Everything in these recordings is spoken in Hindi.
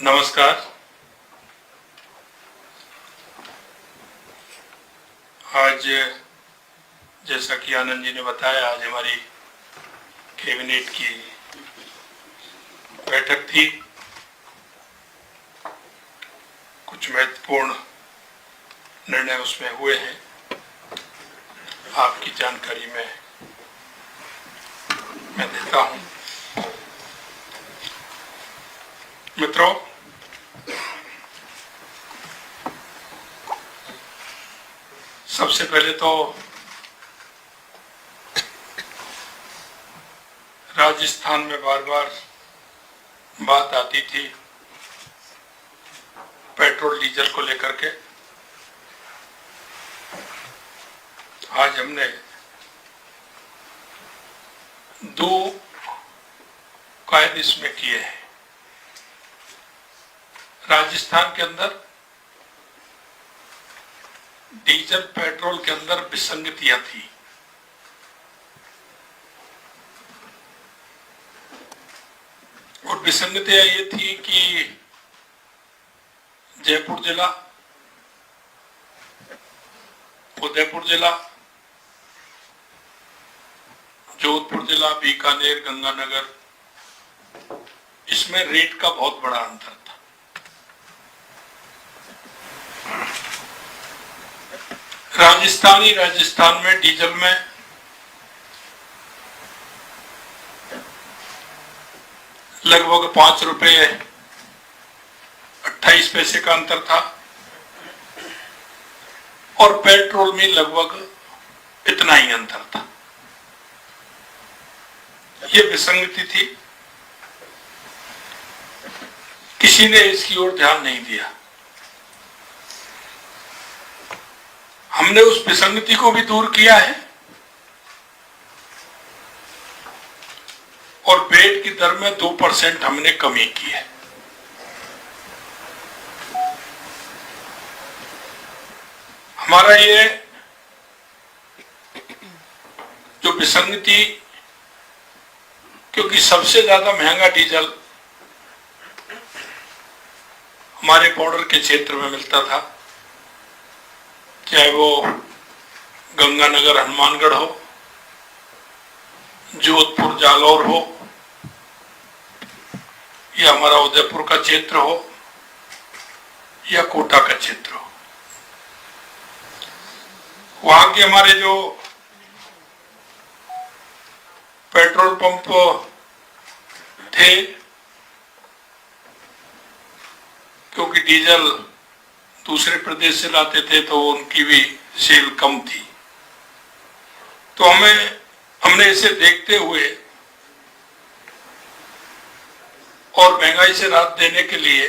नमस्कार। आज जैसा कि आनंद जी ने बताया, आज हमारी कैबिनेट की बैठक थी। कुछ महत्वपूर्ण निर्णय उसमें हुए हैं, आपकी जानकारी में मैं देता हूं। मित्रों, सबसे पहले तो राजस्थान में बार बार बात आती थी पेट्रोल डीजल को लेकर के। आज हमने दो कायदे इसमें किए हैं। राजस्थान के अंदर डीजल पेट्रोल के अंदर विसंगतियां थी। और विसंगतियां ये थी कि जयपुर जिला, उदयपुर जिला, जोधपुर जिला, बीकानेर, गंगानगर, इसमें रेट का बहुत बड़ा अंतर था। राजस्थान में डीजल में लगभग 5 रुपए 28 पैसे का अंतर था और पेट्रोल में लगभग इतना ही अंतर था। ये विसंगति थी, किसी ने इसकी ओर ध्यान नहीं दिया। हमने उस विसंगति को भी दूर किया है और वेट की दर में 2% हमने कमी की है। हमारा ये जो विसंगति, क्योंकि सबसे ज्यादा महंगा डीजल हमारे बॉर्डर के क्षेत्र में मिलता था, चाहे वो गंगानगर हनुमानगढ़ हो, जोधपुर जालौर हो, या हमारा उदयपुर का क्षेत्र हो, या कोटा का क्षेत्र हो। वहां के हमारे जो पेट्रोल पंप थे, क्योंकि डीजल दूसरे प्रदेश से लाते थे तो उनकी भी सेल कम थी, तो हमने इसे देखते हुए और महंगाई से राहत देने के लिए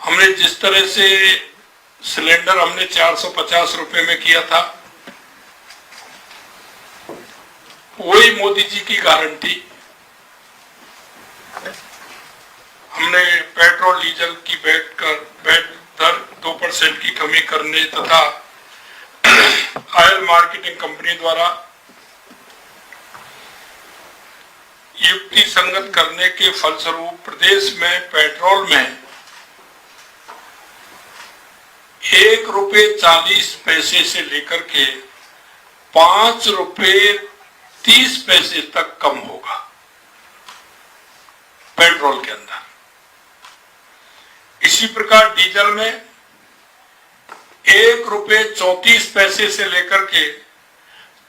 हमने जिस तरह से सिलेंडर हमने 450 रुपए में किया था, वही मोदी जी की गारंटी हमने पेट्रोल डीजल की वेट दर 2% की कमी करने तथा ऑयल मार्केटिंग कंपनी द्वारा युक्ति संगत करने के फलस्वरूप प्रदेश में पेट्रोल में 1 रुपये 40 पैसे से लेकर के 5 रुपये 30 पैसे तक कम होगा पेट्रोल के अंदर। इसी प्रकार डीजल में 1 रुपये 34 पैसे से लेकर के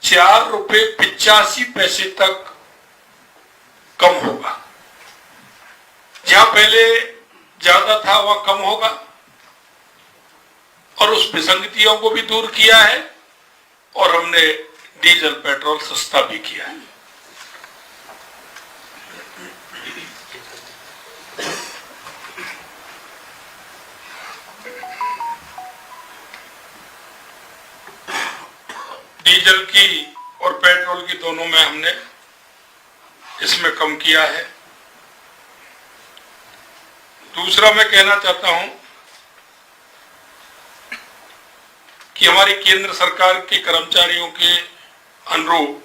4 रुपये 85 पैसे तक कम होगा। जहां पहले ज्यादा था वह कम होगा और उस विसंगतियों को भी दूर किया है और हमने डीजल पेट्रोल सस्ता भी किया है। डीजल की और पेट्रोल की दोनों में हमने इसमें कम किया है। दूसरा मैं कहना चाहता हूं कि हमारी केंद्र सरकार के कर्मचारियों के अनुरूप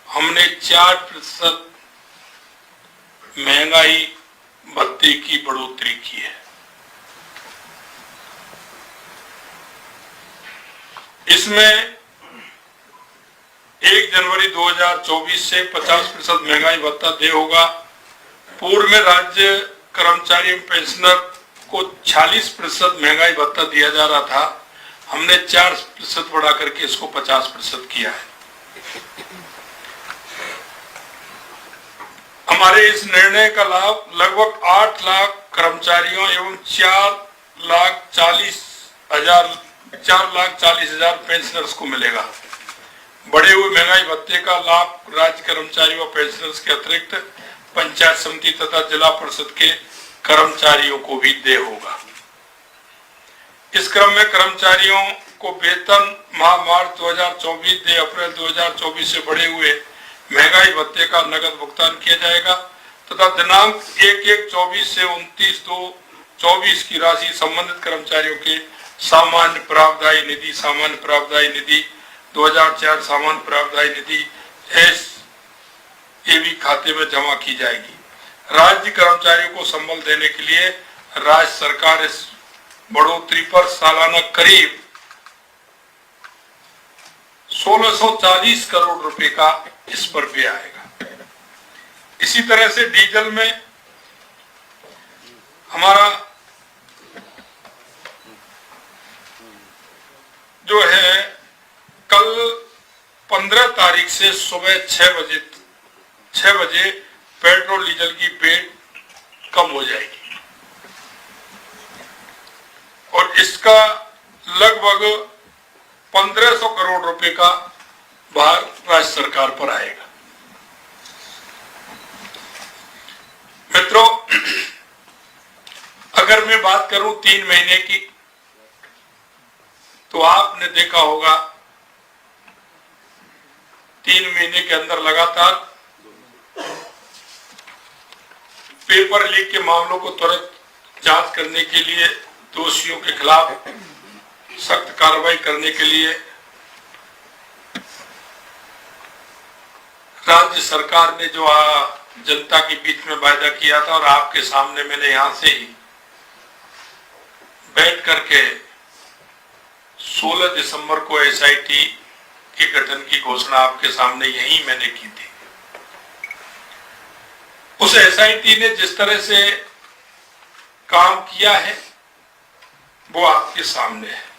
हमने 4% महंगाई भत्ते की बढ़ोतरी की है। इसमें 1 जनवरी 2024 से 50% महंगाई भत्ता देय होगा। पूर्व में राज्य कर्मचारी एवं पेंशनर को 46% महंगाई भत्ता दिया जा रहा था, हमने 4% बढ़ा करके इसको 50% किया है। हमारे इस निर्णय का लाभ लगभग 8 लाख कर्मचारियों एवं 4,40,000 पेंशनर्स को मिलेगा। बढ़े हुए महंगाई भत्ते का लाभ राज्य कर्मचारी व पेंशनर्स के अतिरिक्त पंचायत समिति तथा जिला परिषद के कर्मचारियों को भी देय होगा। इस क्रम में कर्मचारियों को वेतन माह मार्च 2024 से अप्रैल 2024 से बढ़े हुए महंगाई भत्ते का नकद भुगतान किया जाएगा तथा दिनांक 1/1/24 से 29/2/24 की राशि संबंधित कर्मचारियों के सामान्य प्रावधायी निधि, सामान्य प्रावधायी निधि 2004 सामान्य प्रावधायी निधि SAV खाते में जमा की जाएगी। राज्य कर्मचारियों को संबल देने के लिए राज्य सरकार इस बढ़ोतरी पर सालाना करीब 1640 करोड़ रुपए का इस पर व्यय आएगा। इसी तरह से डीजल में हमारा जो है कल 15 तारीख से सुबह 6 बजे पेट्रोल डीजल की रेट कम हो जाएगी और इसका लगभग 1500 करोड़ रुपए का भार राज्य सरकार पर आएगा। मित्रों, अगर मैं बात करूं 3 महीने की, तो आपने देखा होगा 3 महीने के अंदर लगातार पेपर लीक के मामलों को त्वरित जांच करने के लिए, दोषियों के खिलाफ सख्त कार्रवाई करने के लिए राज्य सरकार ने जो जनता के बीच में वायदा किया था और आपके सामने मैंने यहां से ही बैठ करके 16 दिसंबर को SIT के गठन की घोषणा आपके सामने यही मैंने की थी। उस SIT ने जिस तरह से काम किया है वो आपके सामने है।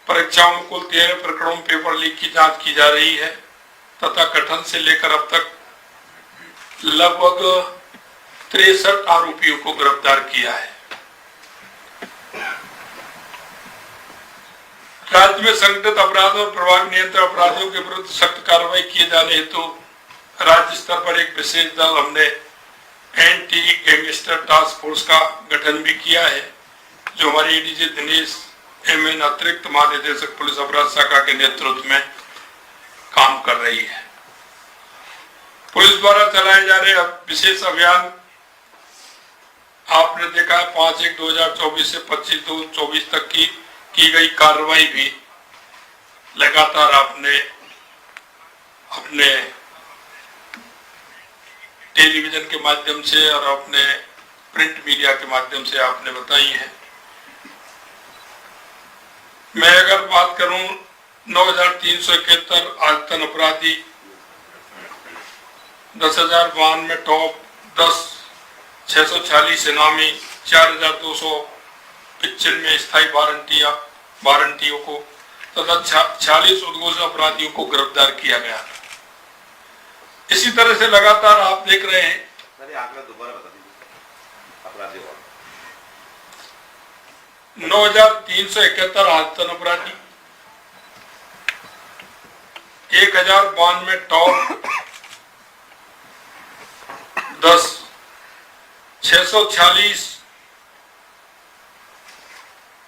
परीक्षाओं में कुल 13 प्रकरणों में पेपर लीक की जांच की जा रही है तथा गठन से लेकर अब तक लगभग 63 आरोपियों को गिरफ्तार किया है। राज्य में संगठित अपराधों और प्रभावी नियंत्रण अपराधियों के विरुद्ध सख्त कार्रवाई किए जाने हेतु राज्य स्तर पर एक विशेष दल हमने एंटी गैंगस्टर टास्क फोर्स का गठन भी किया है, जो हमारे ADG दिनेश MN अतिरिक्त महानिदेशक पुलिस अपराध शाखा के नेतृत्व में काम कर रही है। पुलिस द्वारा चलाए जा रहे विशेष अभियान आपने देखा है 5/1/2024 से 25/2/24 तक की गई कार्रवाई भी लगातार आपने अपने टेलीविजन के माध्यम से और अपने प्रिंट मीडिया के माध्यम से आपने बताई है। मैं अगर बात करूं 9,371 आयतन अपराधी, 10,092 टॉप, 646 इनामी, 4,295 स्थायी वारंटियों को तथा 46 उद्घोषित अपराधियों को गिरफ्तार किया गया। इसी तरह से लगातार आप देख रहे हैं। आंकड़ा दोबारा बता दीजिए अपराधियों का। 9,371 आयतन अपराधी, 1,092 टॉप, 646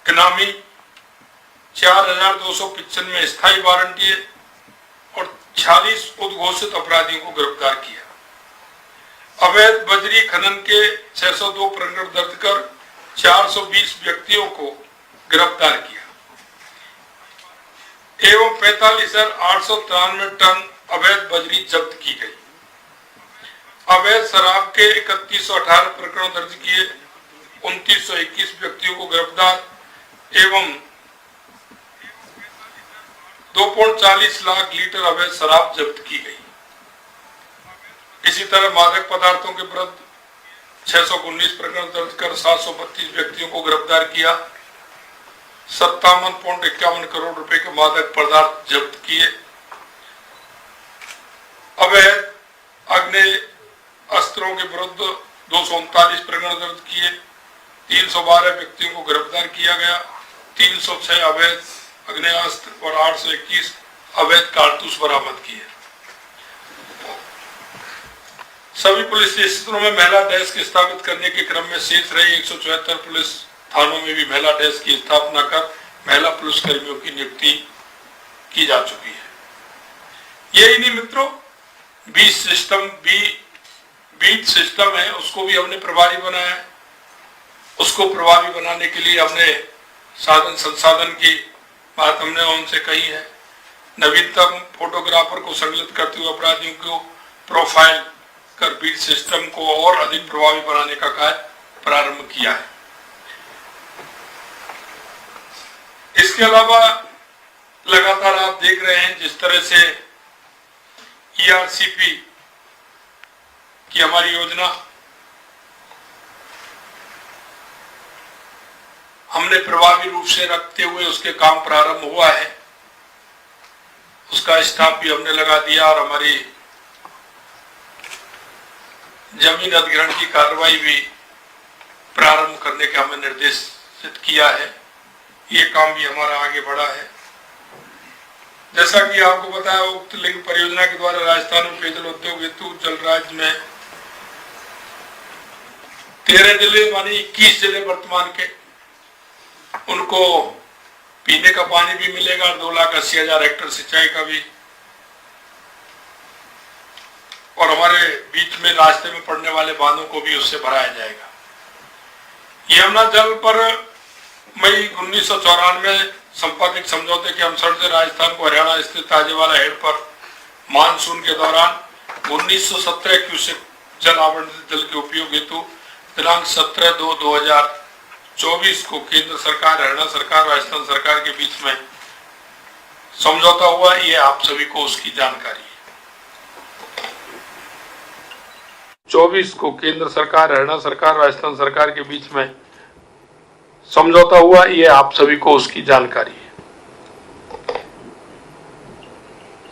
इनामी, 4,295 स्थायी वारंटी और 46 उद्घोषित अपराधियों को गिरफ्तार किया। अवैध बजरी खनन के 602 प्रकरण दर्ज कर 420 व्यक्तियों को गिरफ्तार किया एवं 45,893 टन अवैध बजरी जब्त की गई। अवैध शराब के 3118 प्रकरण दर्ज किए, 2921 व्यक्तियों को गिरफ्तार एवं 2.40 लाख लीटर अवैध शराब जब्त की गई। इसी तरह मादक पदार्थों के विरुद्ध 619 प्रकरण दर्ज कर 732 व्यक्तियों को गिरफ्तार किया, 57.51 करोड़ रुपए के मादक पदार्थ जब्त किए। अवैध आग्नेय अस्त्रों के विरुद्ध 239 प्रकरण दर्ज किए, 312 व्यक्तियों को गिरफ्तार किया गया, 306 अवैध आग्नेयास्त्र और 821 अवैध कारतूस बरामद किए। सभी पुलिस स्टेशनों में महिला डेस्क स्थापित करने के क्रम में शेष रहे 174 पुलिस थानों में भी महिला डेस्क की स्थापना कर महिला पुलिस कर्मियों की नियुक्ति की जा चुकी है। यही नहीं मित्रों, बीट सिस्टम है, उसको भी हमने प्रभावी बनाया है। उसको प्रभावी बनाने के लिए हमने साधन संसाधन की बात हमने उनसे कही है। नवीनतम फोटोग्राफर को संकलित करते हुए अपराधियों को प्रोफाइल कर बीट सिस्टम को और अधिक प्रभावी बनाने का कार्य प्रारंभ किया है। इसके अलावा लगातार आप देख रहे हैं जिस तरह से ERCP की हमारी योजना हमने प्रभावी रूप से रखते हुए उसके काम प्रारंभ हुआ है। उसका स्टाफ भी हमने लगा दिया और हमारी जमीन अधिग्रहण की कार्रवाई भी प्रारंभ करने का हमें निर्देशित किया है। ये काम भी हमारा आगे बढ़ा है। जैसा कि आपको पता है, उक्त लिंक परियोजना के द्वारा राजस्थान में पेयजल उद्योग हेतु जल राज्य में 13 जिले मानी 21 जिले वर्तमान के, उनको पीने का पानी भी मिलेगा और 2,80,000 हेक्टेयर सिंचाई का भी, और हमारे बीच में रास्ते में पड़ने वाले बांधों को भी उससे भराया जाएगा। यमुना जल पर मई 1994 में संपादित समझौते के अनुसार से राजस्थान को हरियाणा स्थित ताजेवाला हेड पर मानसून के दौरान 1917 क्यूसेक जल आवंटित जल के उपयोग हेतु दिनांक 17/2/2024 को केंद्र सरकार, हरियाणा सरकार, राजस्थान सरकार के बीच में समझौता हुआ। ये आप सभी को उसकी जानकारी है। 24 को केंद्र सरकार, हरियाणा सरकार, राजस्थान सरकार के बीच में समझौता हुआ। ये आप सभी को उसकी जानकारी है।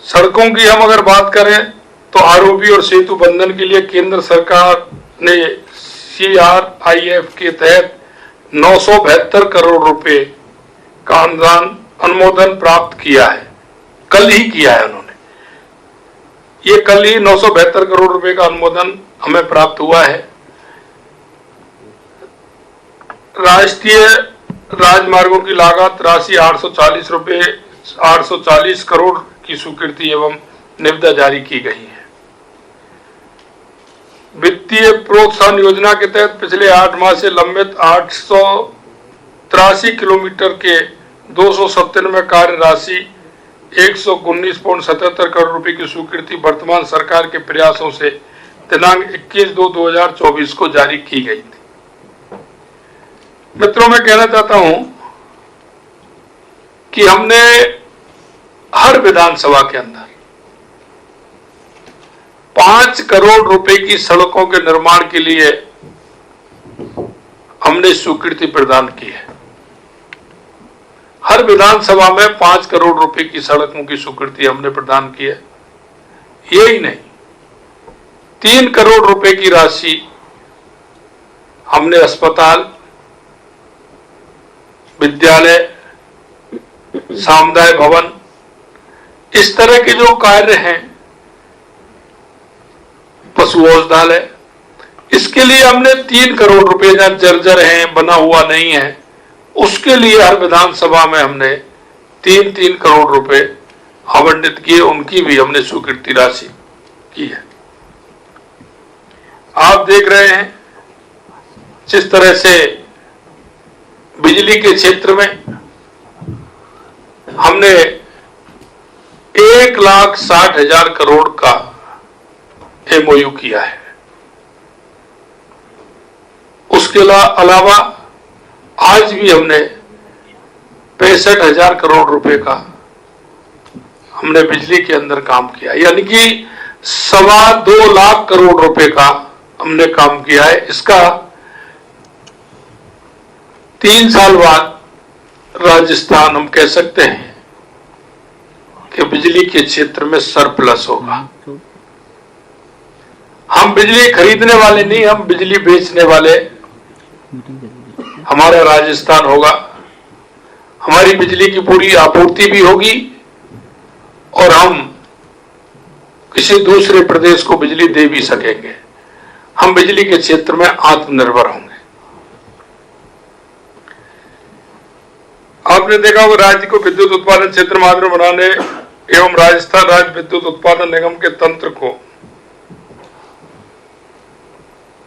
सड़कों की हम अगर बात करें तो आरओबी और सेतु बंधन के लिए केंद्र सरकार ने CRIF के तहत 972 करोड़ रुपए का अनुमोदन प्राप्त किया है। कल ही किया है उन्होंने। ये कल ही 972 करोड़ रुपए का अनुमोदन हमें प्राप्त हुआ है। राष्ट्रीय राजमार्गों की लागत राशि 840 करोड़ की स्वीकृति एवं निविदा जारी की गई है। वित्तीय प्रोत्साहन योजना के तहत पिछले 8 माह से लंबित 883 किलोमीटर के 297 कार्य राशि 119.77 करोड़ रुपए की स्वीकृति वर्तमान सरकार के प्रयासों से दिनांक 21/2/2024 को जारी की गई थी। मित्रों, मैं कहना चाहता हूं कि हमने हर विधानसभा के अंदर 5 करोड़ रुपए की सड़कों के निर्माण के लिए हमने स्वीकृति प्रदान की है। हर विधानसभा में 5 करोड़ रुपए की सड़कों की स्वीकृति हमने प्रदान की है। यही नहीं, 3 करोड़ रुपए की राशि हमने अस्पताल, विद्यालय, सामुदायिक भवन, इस तरह के जो कार्य हैं, पशु औषधालय, इसके लिए हमने 3 करोड़ रुपए जहाँ जर्जर हैं, बना हुआ नहीं है, उसके लिए हर विधानसभा में हमने 3-3 करोड़ रुपए आवंटित किए। उनकी भी हमने स्वीकृति राशि की है। आप देख रहे हैं जिस तरह से बिजली के क्षेत्र में हमने 1,60,000 करोड़ का MOU किया है। उसके अलावा आज भी हमने 65,000 करोड़ रुपए का हमने बिजली के अंदर काम किया, यानी कि 2.25 लाख करोड़ रुपए का हमने काम किया है। इसका 3 साल बाद राजस्थान हम कह सकते हैं कि बिजली के क्षेत्र में सरप्लस होगा। हम बिजली खरीदने वाले नहीं, हम बिजली बेचने वाले हमारा राजस्थान होगा। हमारी बिजली की पूरी आपूर्ति भी होगी और हम किसी दूसरे प्रदेश को बिजली दे भी सकेंगे। हम बिजली के क्षेत्र में आत्मनिर्भर होंगे। आपने देखा होगा राज्य को विद्युत उत्पादन क्षेत्र में आत्मनिर्भर बनाने एवं राजस्थान राज्य विद्युत उत्पादन निगम के तंत्र को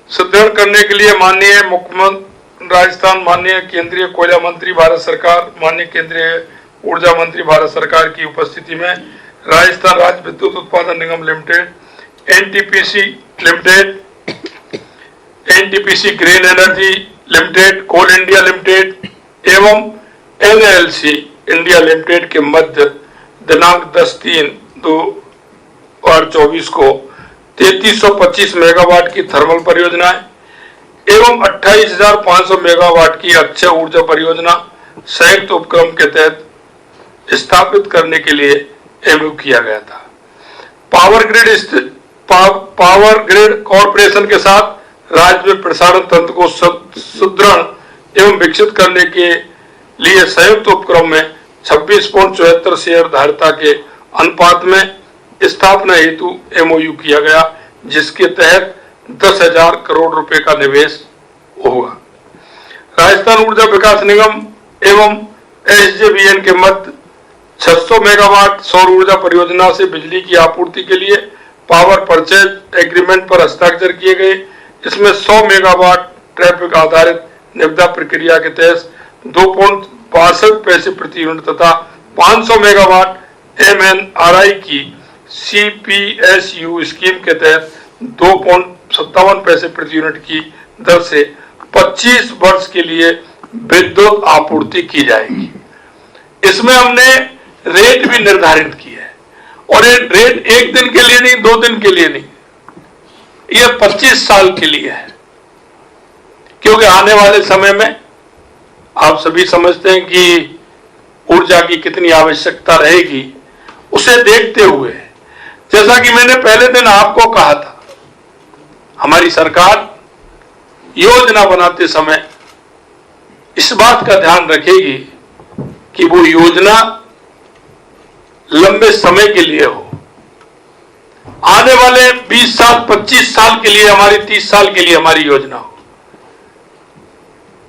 सुदृढ़ करने के लिए माननीय मुख्यमंत्री राजस्थान, माननीय केंद्रीय कोयला मंत्री भारत सरकार, माननीय केंद्रीय ऊर्जा मंत्री भारत सरकार की उपस्थिति में Rajasthan Rajya Vidyut Utpadan Nigam Limited, NTPC Limited, NTPC Green Energy Limited, Coal India Limited एवं एनएलसी इंडिया लिमिटेड के मध्य दिनांक 10/3/2024 को 3325 मेगावाट की थर्मल परियोजनाएं एवं 28,500 मेगावाट की अक्षय ऊर्जा परियोजना संयुक्त उपक्रम के तहत स्थापित करने के लिए एमओयू किया गया था। पावर ग्रिड कॉरपोरेशन के साथ राज्य में प्रसारण तंत्र को सुदृढ़ एवं विकसित करने के लिए संयुक्त उपक्रम में 26.74 शेयर धारिता के अनुपात में स्थापना हेतु एमओयू किया गया, जिसके तहत 10,000 करोड़ रुपए का निवेश होगा। राजस्थान ऊर्जा विकास निगम एवं एसजेवीएन के मध्य 600 मेगावाट सौर ऊर्जा परियोजना से बिजली की आपूर्ति के लिए पावर परचेज एग्रीमेंट पर हस्ताक्षर किए गए। इसमें 100 मेगावाट ट्रैफिक आधारित निविदा प्रक्रिया के तहत 2.62 पैसे प्रति यूनिट तथा 500 मेगावाट एमएनआरआई की सीपीएसयू स्कीम के तहत 2.57 पैसे प्रति यूनिट की दर से 25 वर्ष के लिए विद्युत आपूर्ति की जाएगी। इसमें हमने रेट भी निर्धारित की है और ये रेट एक दिन के लिए नहीं, 2 दिन के लिए नहीं, ये 25 साल के लिए है, क्योंकि आने वाले समय में आप सभी समझते हैं कि ऊर्जा की कितनी आवश्यकता रहेगी। उसे देखते हुए, जैसा कि मैंने पहले दिन आपको कहा था, हमारी सरकार योजना बनाते समय इस बात का ध्यान रखेगी कि वो योजना लंबे समय के लिए हो। आने वाले 20 साल 25 साल के लिए हमारी, 30 साल के लिए हमारी योजना हो।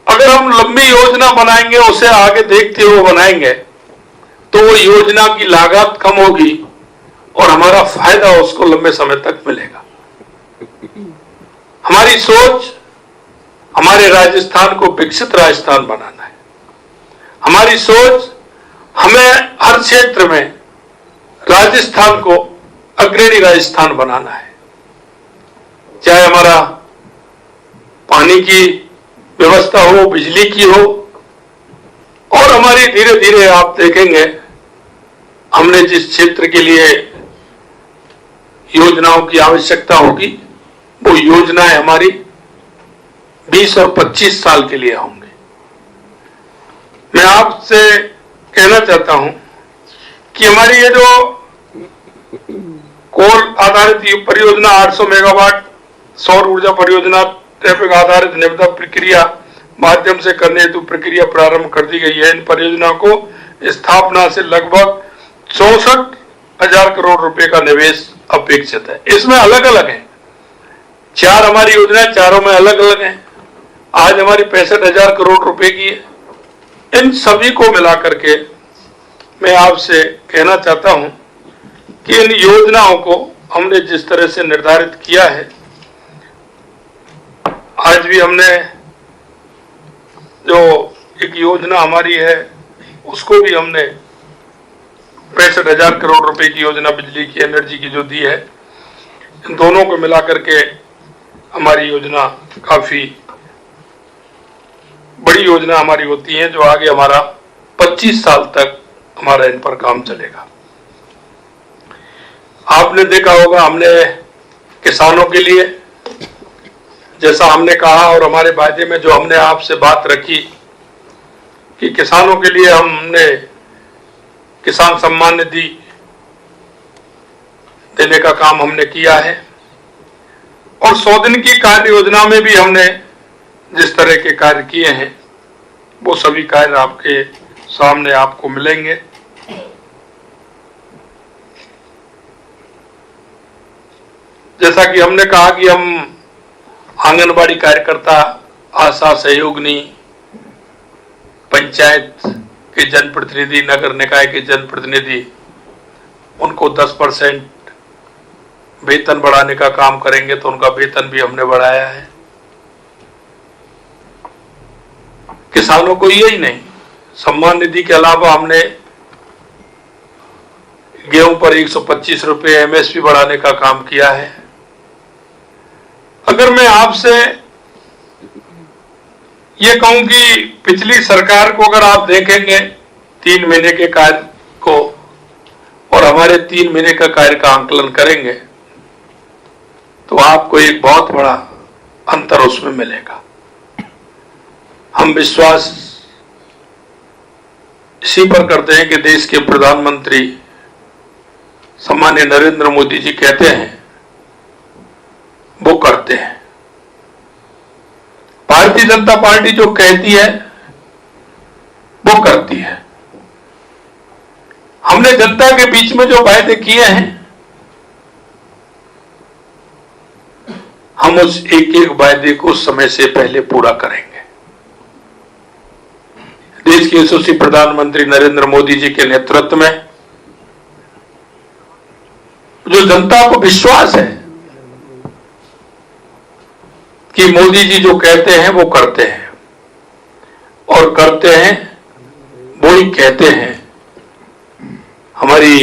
अगर हम लंबी योजना बनाएंगे, उसे आगे देखते हुए बनाएंगे, तो वो योजना की लागत कम होगी और हमारा फायदा उसको लंबे समय तक मिलेगा। हमारी सोच हमारे राजस्थान को विकसित राजस्थान बनाना है। हमारी सोच हमें हर क्षेत्र में राजस्थान को अग्रणी राजस्थान बनाना है, चाहे हमारा पानी की व्यवस्था हो, बिजली की हो, और हमारी धीरे धीरे आप देखेंगे हमने जिस क्षेत्र के लिए योजनाओं की आवश्यकता होगी, वो योजनाएं हमारी 20 और 25 साल के लिए होंगे। मैं आपसे कहना चाहता हूं कि हमारी ये जो कोल आधारित परियोजना 800 मेगावाट सौर ऊर्जा परियोजना ट्रैफिक आधारित निविदा प्रक्रिया माध्यम से करने हेतु प्रक्रिया प्रारंभ कर दी गई है। इन परियोजना को स्थापना से लगभग 64,000 करोड़ रुपए का निवेश अपेक्षित है। इसमें अलग अलग है, 4 हमारी योजनाएं, चारों में अलग अलग है। आज हमारी 65,000 करोड़ रुपए की है। इन सभी को मिलाकर के मैं आपसे कहना चाहता हूं कि इन योजनाओं को हमने जिस तरह से निर्धारित किया है, आज भी हमने जो एक योजना हमारी है उसको भी हमने 65,000 करोड़ रुपए की योजना बिजली की, एनर्जी की जो दी है, इन दोनों को मिलाकर के हमारी योजना काफी बड़ी योजना हमारी होती है जो आगे हमारा 25 साल तक हमारा इन पर काम चलेगा। आपने देखा होगा हमने किसानों के लिए जैसा हमने कहा और हमारे वायदे में जो हमने आपसे बात रखी कि किसानों के लिए हमने किसान सम्मान निधि देने का काम हमने किया है और 100 दिन की कार्य योजना में भी हमने जिस तरह के कार्य किए हैं वो सभी कार्य आपके सामने आपको मिलेंगे। जैसा कि हमने कहा कि हम आंगनबाड़ी कार्यकर्ता, आशा सहयोगिनी, पंचायत के जनप्रतिनिधि, नगर निकाय के जनप्रतिनिधि, उनको 10% वेतन बढ़ाने का काम करेंगे तो उनका वेतन भी हमने बढ़ाया है। किसानों को यही नहीं, सम्मान निधि के अलावा हमने गेहूं पर 125 रुपए एमएसपी बढ़ाने का काम किया है। अगर मैं आपसे ये कहूं कि पिछली सरकार को अगर आप देखेंगे 3 महीने के कार्य को और हमारे 3 महीने का कार्य का आंकलन करेंगे तो आपको एक बहुत बड़ा अंतर उसमें मिलेगा। हम विश्वास इसी पर करते हैं कि देश के प्रधानमंत्री सम्माननीय नरेंद्र मोदी जी कहते हैं वो करते हैं। भारतीय जनता पार्टी जो कहती है वो करती है। हमने जनता के बीच में जो वायदे किए हैं हम उस एक एक वायदे को समय से पहले पूरा करेंगे। देश के यशस्वी प्रधानमंत्री नरेंद्र मोदी जी के नेतृत्व में जो जनता को विश्वास है कि मोदी जी जो कहते हैं वो करते हैं और करते हैं वो ही कहते हैं। हमारी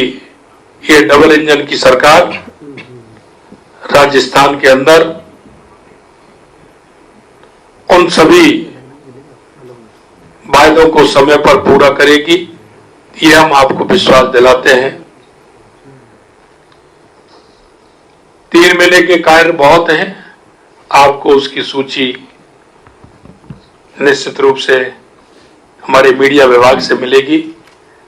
ये डबल इंजन की सरकार राजस्थान के अंदर उन सभी वायदों को समय पर पूरा करेगी, ये हम आपको विश्वास दिलाते हैं। 3 महीने के कार्य बहुत हैं, आपको उसकी सूची निश्चित रूप से हमारे मीडिया विभाग से मिलेगी।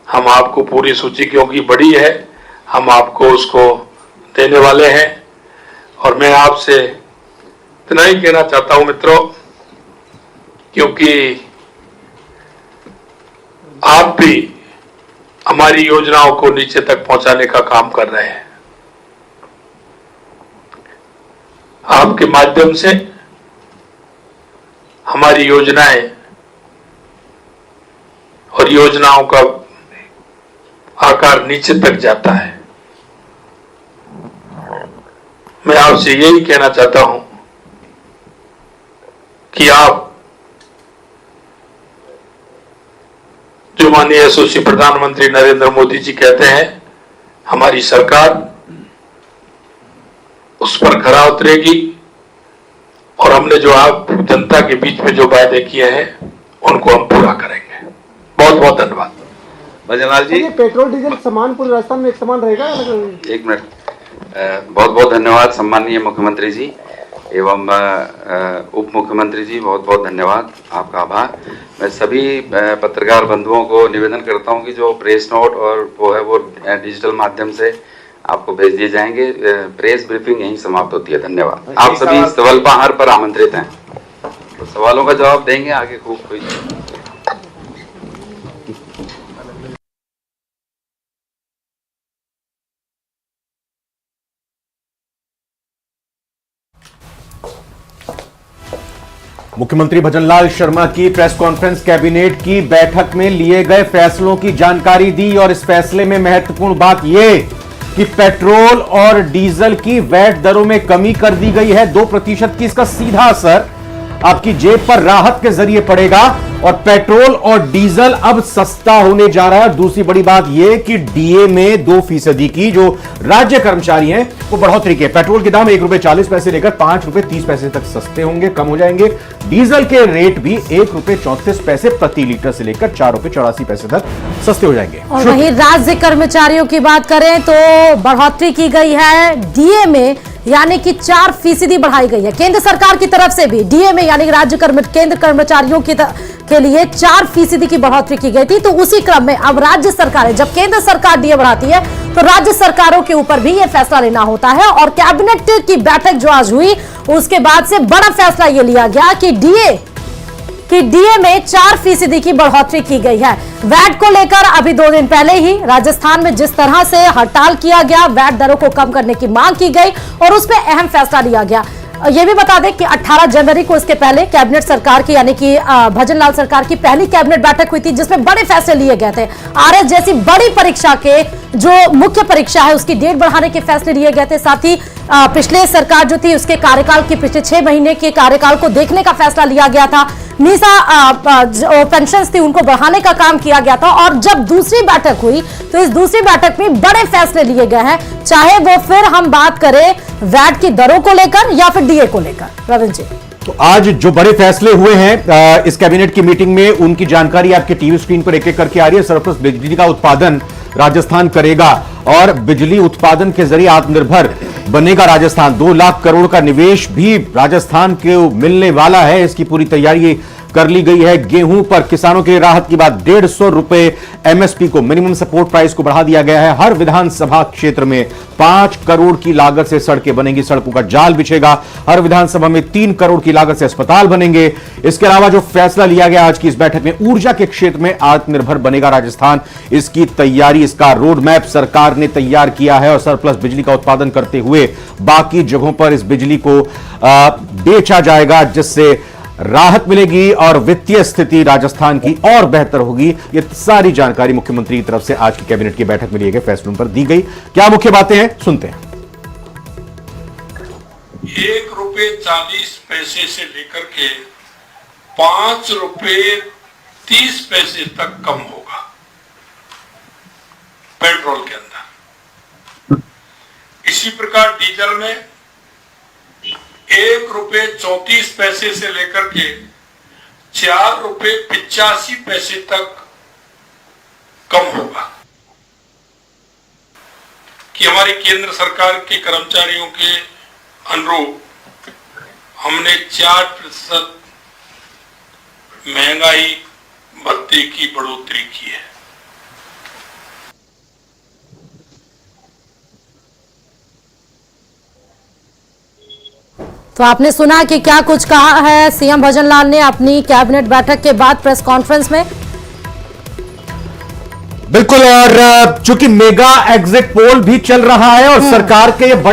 हम आपको पूरी सूची, क्योंकि बड़ी है, हम आपको उसको देने वाले हैं। और मैं आपसे इतना ही कहना चाहता हूं मित्रों, क्योंकि आप भी हमारी योजनाओं को नीचे तक पहुंचाने का काम कर रहे हैं। आपके माध्यम से हमारी योजनाएं और योजनाओं का आकार नीचे तक जाता है। मैं आपसे यही कहना चाहता हूं कि आप जो माननीय यशस्वी प्रधानमंत्री नरेंद्र मोदी जी कहते हैं हमारी सरकार उस पर खरा उतरेगी और हमने जो आप जनता के बीच में जो वायदे किए हैं उनको हम पूरा करेंगे। बहुत बहुत धन्यवाद। भजनलाल जी, पेट्रोल डीजल समान पूरे राजस्थान में एक समान रहेगा? एक मिनट। बहुत बहुत धन्यवाद सम्माननीय मुख्यमंत्री जी एवं उप मुख्यमंत्री जी, बहुत बहुत धन्यवाद, आपका आभार। मैं सभी पत्रकार बंधुओं को निवेदन करता हूं कि जो प्रेस नोट और वो है वो डिजिटल माध्यम से आपको भेज दिए जाएंगे। प्रेस ब्रीफिंग यहीं समाप्त होती है। धन्यवाद। आप सभी सवालपहार पर आमंत्रित हैं, तो सवालों का जवाब देंगे आगे खूब कोई। मुख्यमंत्री भजनलाल शर्मा की प्रेस कॉन्फ्रेंस कैबिनेट की बैठक में लिए गए फैसलों की जानकारी दी और इस फैसले में महत्वपूर्ण बात यह कि पेट्रोल और डीजल की वैट दरों में कमी कर दी गई है 2% की। इसका सीधा असर आपकी जेब पर राहत के जरिए पड़ेगा और पेट्रोल और डीजल अब सस्ता होने जा रहा है। दूसरी बड़ी बात यह कि डीए में 2% की जो राज्य कर्मचारी हैं वो बढ़ोतरी के पेट्रोल के दाम ₹1.40 लेकर ₹5.30 तक सस्ते होंगे, कम हो जाएंगे। डीजल के रेट भी ₹1.34 प्रति लीटर से लेकर ₹4.84 तक सस्ते हो जाएंगे। और वहीं राज्य कर्मचारियों की बात करें तो बढ़ोतरी की गई है डीए में, यानी कि 4% बढ़ाई गई है केंद्र सरकार की तरफ से भी। डीए में यानी राज्य केंद्र कर्मचारियों के लिए 4% की बढ़ोतरी की गई थी। तो उसी क्रम में अब राज्य सरकारें, जब केंद्र सरकार डीए बढ़ाती है तो राज्य सरकारों के ऊपर भी यह फैसला लेना होता है। और कैबिनेट की बैठक जो आज हुई उसके बाद से बड़ा फैसला यह लिया गया कि डीए में 4% की बढ़ोतरी की गई है। वैट को लेकर अभी 2 दिन पहले ही राजस्थान में जिस तरह से हड़ताल किया गया, वैट दरों को कम करने की मांग की गई और उस पर अहम फैसला लिया गया। यह भी बता दें कि 18 जनवरी को इसके पहले कैबिनेट सरकार की यानी कि भजनलाल सरकार की पहली कैबिनेट बैठक हुई थी जिसमें बड़े फैसले लिए गए थे। आरएस जैसी बड़ी परीक्षा के जो मुख्य परीक्षा है उसकी डेट बढ़ाने के फैसले लिए गए थे। साथ ही पिछले सरकार जो थी उसके कार्यकाल की पिछले 6 महीने के कार्यकाल को देखने का फैसला लिया गया था। मीसा जो पेंशन्स थी उनको बढ़ाने का काम किया गया था। और जब दूसरी बैठक हुई तो इस दूसरी बैठक में बड़े फैसले लिए गए हैं, चाहे वो फिर हम बात करें वैट की दरों को लेकर या फिर डीए को लेकर। रविंद्र जी, तो आज जो बड़े फैसले हुए हैं इस कैबिनेट की मीटिंग में, उनकी जानकारी आपके टीवी स्क्रीन पर एक-एक करके आ रही है। सरप्लस बिजली का उत्पादन राजस्थान करेगा और बिजली उत्पादन के जरिए आत्मनिर्भर बनेगा राजस्थान। 2 लाख करोड़ का निवेश भी राजस्थान को मिलने वाला है। इसकी पूरी तैयारी कर ली गई है। गेहूं पर किसानों के राहत की बात, ₹150 एमएसपी को, मिनिमम सपोर्ट प्राइस को बढ़ा दिया गया है। हर विधानसभा क्षेत्र में 5 करोड़ की लागत से सड़कें बनेंगी, सड़कों का जाल बिछेगा। हर विधानसभा में 3 करोड़ की लागत से अस्पताल बनेंगे। इसके अलावा जो फैसला लिया गया आज की इस बैठक में, ऊर्जा के क्षेत्र में आत्मनिर्भर बनेगा राजस्थान। इसकी तैयारी, इसका रोड मैप सरकार ने तैयार किया है और सरप्लस बिजली का उत्पादन करते हुए बाकी जगहों पर इस बिजली को बेचा जाएगा, जिससे राहत मिलेगी और वित्तीय स्थिति राजस्थान की और बेहतर होगी। ये सारी जानकारी मुख्यमंत्री की तरफ से आज की कैबिनेट की बैठक में लिए गए फैसलों पर दी गई। क्या मुख्य बातें हैं, सुनते हैं। ₹1.40 से लेकर के ₹5.30 तक कम होगा पेट्रोल के अंदर। इसी प्रकार डीजल में ₹1.34 से लेकर के ₹4.85 तक कम होगा। कि हमारी केंद्र सरकार के कर्मचारियों के अनुरूप हमने 4% महंगाई भत्ते की बढ़ोतरी की है। तो आपने सुना कि क्या कुछ कहा है सीएम भजनलाल ने अपनी कैबिनेट बैठक के बाद प्रेस कॉन्फ्रेंस में। बिल्कुल, और चूंकि मेगा एग्जिट पोल भी चल रहा है और सरकार के ये बड़े